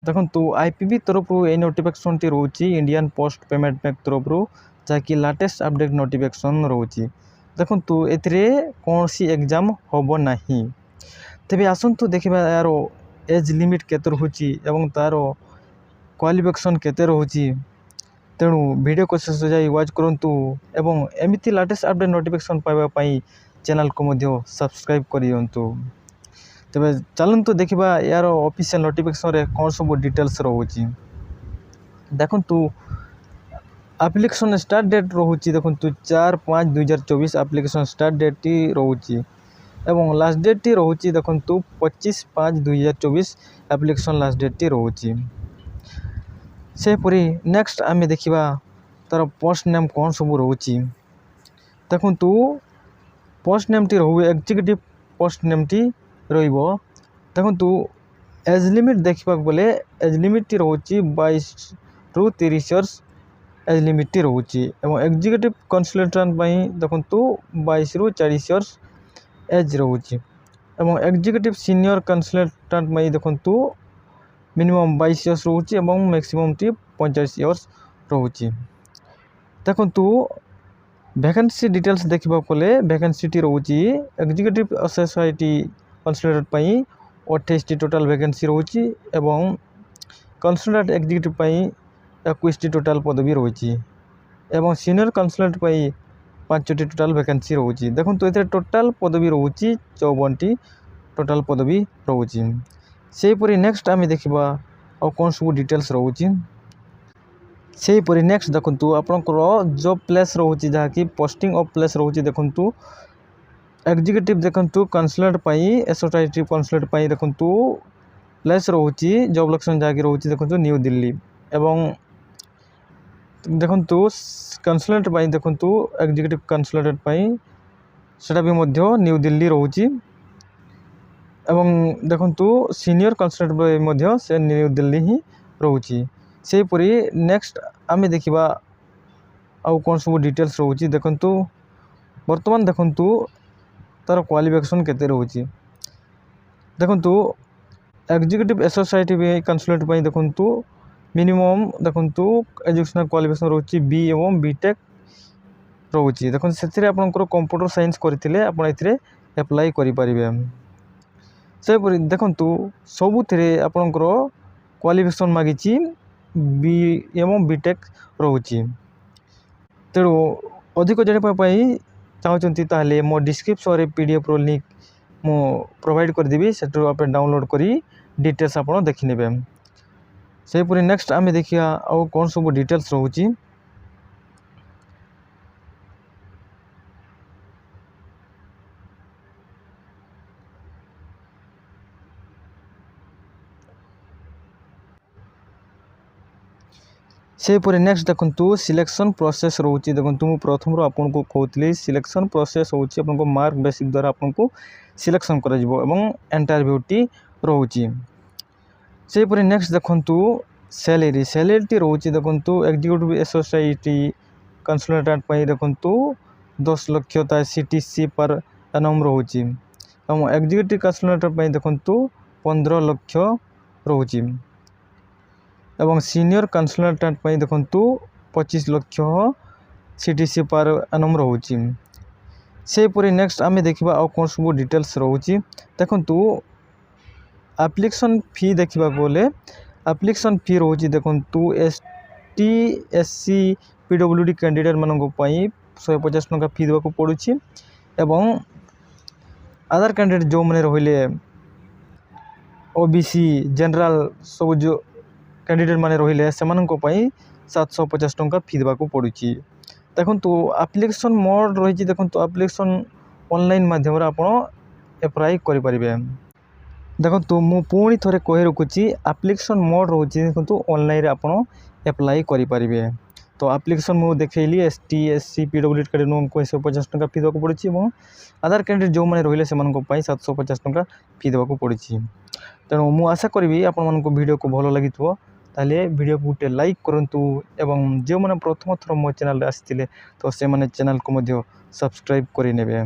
ଦେଖନ୍ତୁ ଆଇପିବି ତରଫରୁ ଏଇ ନୋଟିଫିକେସନ୍ଟି ରହୁଛି ଇଣ୍ଡିଆନ୍ ପୋଷ୍ଟ ପେମେଣ୍ଟ ବ୍ୟାଙ୍କ ତରଫରୁ, ଯାହାକି ଲାଟେଷ୍ଟ ଅପଡେଟ୍ ନୋଟିଫିକେସନ୍ ରହୁଛି। ଦେଖନ୍ତୁ ଏଥିରେ କୌଣସି ଏକ୍ଜାମ ହେବ ନାହିଁ। ତେବେ ଆସନ୍ତୁ ଦେଖିବା ଏହାର ଏଜ୍ ଲିମିଟ୍ କେତେ ରହୁଛି ଏବଂ ତା'ର କ୍ୱାଲିଫିକେସନ୍ କେତେ ରହୁଛି। ତେଣୁ ଭିଡ଼ିଓକୁ ଶେଷ ଯାଇ ୱାଚ୍ କରନ୍ତୁ ଏବଂ ଏମିତି ଲାଟେଷ୍ଟ ଅପଡେଟ୍ ନୋଟିଫିକେସନ୍ ପାଇବା ପାଇଁ ଚ୍ୟାନେଲକୁ ମଧ୍ୟ ସବସ୍କ୍ରାଇବ୍ କରିଦିଅନ୍ତୁ। ତେବେ ଚାଲନ୍ତୁ ଦେଖିବା ଏହାର ଅଫିସିଆଲ ନୋଟିଫିକେସନ୍ରେ କ'ଣ ସବୁ ଡିଟେଲ୍ସ ରହୁଛି। ଦେଖନ୍ତୁ ଆପ୍ଲିକେସନ୍ ଷ୍ଟାର୍ଟ ଡେଟ୍ ରହୁଛି, ଦେଖନ୍ତୁ 4/5/2024 ଆପ୍ଲିକେସନ୍ ଷ୍ଟାର୍ଟ ଡେଟ୍ଟି ରହୁଛି ଏବଂ ଲାଷ୍ଟ ଡେଟ୍ଟି ରହୁଛି ଦେଖନ୍ତୁ 25/5/2024 ଆପ୍ଲିକେସନ୍ ଲାଷ୍ଟ ଡେଟ୍ଟି ରହୁଛି। ସେହିପରି ନେକ୍ସଟ ଆମେ ଦେଖିବା ତା'ର ପୋଷ୍ଟ ନେମ୍ କ'ଣ ସବୁ ରହୁଛି। ଦେଖନ୍ତୁ ପୋଷ୍ଟ ନେମ୍ଟି ରହିବ ଏକ୍ଜିକ୍ୟୁଟିଭ୍ ପୋଷ୍ଟ ନେମ୍ଟି ରହିବ। ଦେଖନ୍ତୁ ଏଜ୍ ଲିମିଟ୍ ଦେଖିବାକୁ ଗଲେ ଏଜ୍ ଲିମିଟ୍ଟି ରହୁଛି 22ରୁ 30 ଇୟର୍ସ ଏଜ୍ ଲିମିଟ୍ଟି ରହୁଛି ଏବଂ ଏକ୍ଜିକ୍ୟୁଟିଭ୍ କନସଲଟାଣ୍ଟ ପାଇଁ ଦେଖନ୍ତୁ 22ରୁ 40 ଇୟର୍ସ ଏଜ୍ ରହୁଛି ଏବଂ ଏକ୍ଜିକ୍ୟୁଟିଭ୍ ସିନିୟର କନସଲଟାଣ୍ଟ ପାଇଁ ଦେଖନ୍ତୁ ମିନିମମ୍ 22 ଇୟର୍ସ ରହୁଛି ଏବଂ ମ୍ୟାକ୍ସିମମ୍ଟି 45 ଇୟର୍ସ ରହୁଛି। ଦେଖନ୍ତୁ ଭ୍ୟାକେନ୍ସି ଡିଟେଲ୍ସ ଦେଖିବାକୁ ଗଲେ ଭ୍ୟାକେନ୍ସିଟି ରହୁଛି ଏକ୍ଜିକ୍ୟୁଟିଭ୍ ଏସୋସିଏଟି କନସଲଟାଣ୍ଟ ପାଇଁ 28ଟି ଟୋଟାଲ୍ ଭ୍ୟାକେନ୍ସି ରହୁଛି ଏବଂ କନସଲଟାଣ୍ଟ ଏକ୍ଜିକ୍ୟୁଟିଭ୍ ପାଇଁ 21ଟି ଟୋଟାଲ୍ ପଦବୀ ରହିଛି ଏବଂ ସିନିୟର କନସଲଟାଣ୍ଟ ପାଇଁ 5ଟି ଟୋଟାଲ୍ ଭ୍ୟାକେନ୍ସି ରହୁଛି। ଦେଖନ୍ତୁ ଏଥିରେ ଟୋଟାଲ୍ ପଦବୀ ରହୁଛି 54ଟି ଟୋଟାଲ୍ ପଦବୀ ରହୁଛି। ସେହିପରି ନେକ୍ସଟ ଆମେ ଦେଖିବା ଆଉ କ'ଣ ସବୁ ଡିଟେଲ୍ସ ରହୁଛି। ସେହିପରି ନେକ୍ସଟ ଦେଖନ୍ତୁ ଆପଣଙ୍କର ଜବ୍ ପ୍ଲେସ୍ ରହୁଛି, ଯାହାକି ପୋଷ୍ଟିଂ ଅଫ୍ ପ୍ଲେସ୍ ରହୁଛି। ଦେଖନ୍ତୁ ଏକ୍ଜିକ୍ୟୁଟିଭ୍ ଦେଖନ୍ତୁ କନସଲଟାଣ୍ଟ ପାଇଁ ଏସୋସିଏଟି କନସଲଟାଣ୍ଟ ପାଇଁ ଦେଖନ୍ତୁ ପ୍ଲେସ୍ ରହୁଛି ଜବ୍ ଲୋକେସନ୍ ଯାହାକି ରହୁଛି ଦେଖନ୍ତୁ ନ୍ୟୁ ଦିଲ୍ଲୀ ଏବଂ ଦେଖନ୍ତୁ କନସଲଟାଣ୍ଟ ପାଇଁ ଦେଖନ୍ତୁ ଏକ୍ଜିକ୍ୟୁଟିଭ୍ କନସଲଟାଣ୍ଟ ପାଇଁ ସେଇଟା ବି ମଧ୍ୟ ନ୍ୟୁ ଦିଲ୍ଲୀ ରହୁଛି ଏବଂ ଦେଖନ୍ତୁ ସିନିୟର କନସଲଟାଣ୍ଟ ପାଇଁ ମଧ୍ୟ ସେ ନ୍ୟୁ ଦିଲ୍ଲୀ ହିଁ ରହୁଛି। ସେହିପରି ନେକ୍ସଟ ଆମେ ଦେଖିବା ଆଉ କ'ଣ ସବୁ ଡିଟେଲ୍ସ ରହୁଛି। ଦେଖନ୍ତୁ ବର୍ତ୍ତମାନ ଦେଖନ୍ତୁ ତା'ର କ୍ୱାଲିଫିକେସନ୍ କେତେ ରହୁଛି। ଦେଖନ୍ତୁ ଏକ୍ଜିକ୍ୟୁଟିଭ୍ ଏସୋସିଏଟି କନସଲଟାଣ୍ଟ ପାଇଁ ଦେଖନ୍ତୁ ମିନିମମ୍ ଦେଖନ୍ତୁ ଏଜୁକେସନାଲ୍ କ୍ୱାଲିଫିକେସନ୍ ରହୁଛି ବି ଏବଂ ବିଟେକ୍ ରହୁଛି। ଦେଖନ୍ତୁ ସେଥିରେ ଆପଣଙ୍କର କମ୍ପ୍ୟୁଟର ସାଇନ୍ସ କରିଥିଲେ ଆପଣ ଏଥିରେ ଆପ୍ଲାଏ କରିପାରିବେ। ସେହିପରି ଦେଖନ୍ତୁ ସବୁଥିରେ ଆପଣଙ୍କର କ୍ୱାଲିଫିକେସନ୍ ମାଗିଛି ବି ଏବଂ ବିଟେକ୍ ରହୁଛି। ତେଣୁ ଅଧିକ ଜାଣିବା ପାଇଁ ଚାହୁଁଛନ୍ତି ତାହେଲେ ମୋ ଡିସ୍କ୍ରିପ୍ସନ୍ରେ PDFର ଲିଙ୍କ୍ ମୁଁ ପ୍ରୋଭାଇଡ଼ କରିଦେବି, ସେଠାରୁ ଆପଣ ଡାଉନଲୋଡ଼ କରି ଡିଟେଲ୍ସ ଆପଣ ଦେଖିନେବେ। ସେହିପରି ନେକ୍ସଟ ଆମେ ଦେଖିବା ଆଉ କ'ଣ ସବୁ ଡିଟେଲ୍ସ ରହୁଛି। ସେହିପରି ନେକ୍ସଟ ଦେଖନ୍ତୁ ସିଲେକ୍ସନ୍ ପ୍ରୋସେସ୍ ରହୁଛି। ଦେଖନ୍ତୁ ମୁଁ ପ୍ରଥମରୁ ଆପଣଙ୍କୁ କହୁଥିଲି ସିଲେକ୍ସନ୍ ପ୍ରୋସେସ୍ ହେଉଛି ଆପଣଙ୍କ ମାର୍କ ବେସିକ୍ ଦ୍ୱାରା ଆପଣଙ୍କୁ ସିଲେକ୍ସନ୍ କରାଯିବ ଏବଂ ଇଣ୍ଟରଭ୍ୟୁଟି ରହୁଛି। ସେହିପରି ନେକ୍ସଟ ଦେଖନ୍ତୁ ସ୍ୟାଲେରିଟି ରହୁଛି। ଦେଖନ୍ତୁ ଏକ୍ଜିକ୍ୟୁଟିଭ୍ ଏସୋସିଏଟି କନସଲଟାଣ୍ଟ ପାଇଁ ଦେଖନ୍ତୁ 10 ଲକ୍ଷ ତା CTC ପର୍ annum ରହୁଛି ଏବଂ ଏକ୍ଜିକ୍ୟୁଟିଭ୍ କନସଲଟାଣ୍ଟ ପାଇଁ ଦେଖନ୍ତୁ 15 ଲକ୍ଷ ରହୁଛି ଏବଂ ସିନିୟର କନସଲଟାଣ୍ଟ ପାଇଁ ଦେଖନ୍ତୁ 25 ଲକ୍ଷ CTC ପର୍ annum ରହୁଛି। ସେହିପରି ନେକ୍ସଟ ଆମେ ଦେଖିବା ଆଉ କ'ଣ ସବୁ ଡିଟେଲ୍ସ ରହୁଛି। ଦେଖନ୍ତୁ ଆପ୍ଲିକେସନ୍ ଫି ଦେଖିବାକୁ ଗଲେ ଆପ୍ଲିକେସନ୍ ଫି ରହୁଛି ଦେଖନ୍ତୁ ST SC PWD କ୍ୟାଣ୍ଡିଡେଟ୍ମାନଙ୍କ ପାଇଁ 150 ଟଙ୍କା ଫି ଦେବାକୁ ପଡ଼ୁଛି ଏବଂ ଆଦାର କ୍ୟାଣ୍ଡିଡେଟ୍ ଯେଉଁମାନେ ରହିଲେ OBC ଜେନେରାଲ ସବୁ ଯେଉଁ କ୍ୟାଣ୍ଡିଡେଟ୍ ମାନେ ରହିଲେ ସେମାନଙ୍କ ପାଇଁ 750 ଟଙ୍କା ଫି ଦେବାକୁ ପଡ଼ୁଛି। ଦେଖନ୍ତୁ ଆପ୍ଲିକେସନ୍ ମୋଡ଼ ରହିଛି, ଦେଖନ୍ତୁ ଆପ୍ଲିକେସନ୍ ଅନଲାଇନ୍ ମାଧ୍ୟମରେ ଆପଣ ଆପ୍ଲାଏ କରିପାରିବେ। ଦେଖନ୍ତୁ ମୁଁ ପୁଣି ଥରେ କହି ରଖୁଛି ଆପ୍ଲିକେସନ୍ ମୋଡ଼ ରହୁଛି, ଦେଖନ୍ତୁ ଅନଲାଇନ୍ରେ ଆପଣ ଆପ୍ଲାଏ କରିପାରିବେ। ତ ଆପ୍ଲିକେସନ୍ ମୁଁ ଦେଖେଇଲି ST SC PWD କ୍ୟାଣ୍ଡିଡେଟ୍ମାନଙ୍କୁ 150 ଟଙ୍କା ଫି ଦେବାକୁ ପଡ଼ୁଛି ଏବଂ ଆଧାର କ୍ୟାଣ୍ଡିଡେଟ୍ ଯେଉଁମାନେ ରହିଲେ ସେମାନଙ୍କ ପାଇଁ 750 ଟଙ୍କା ଫି ଦେବାକୁ ପଡ଼ୁଛି। ତେଣୁ ମୁଁ ଆଶା କରିବି ଆପଣମାନଙ୍କୁ ଭିଡ଼ିଓକୁ ଭଲ ଲାଗିଥିବ, ତାହେଲେ ଭିଡ଼ିଓକୁ ଗୋଟେ ଲାଇକ୍ କରନ୍ତୁ ଏବଂ ଯେଉଁମାନେ ପ୍ରଥମ ଥର ମୋ ଚ୍ୟାନେଲରେ ଆସିଥିଲେ ତ ସେମାନେ ଚ୍ୟାନେଲକୁ ମଧ୍ୟ ସବସ୍କ୍ରାଇବ୍ କରିନେବେ।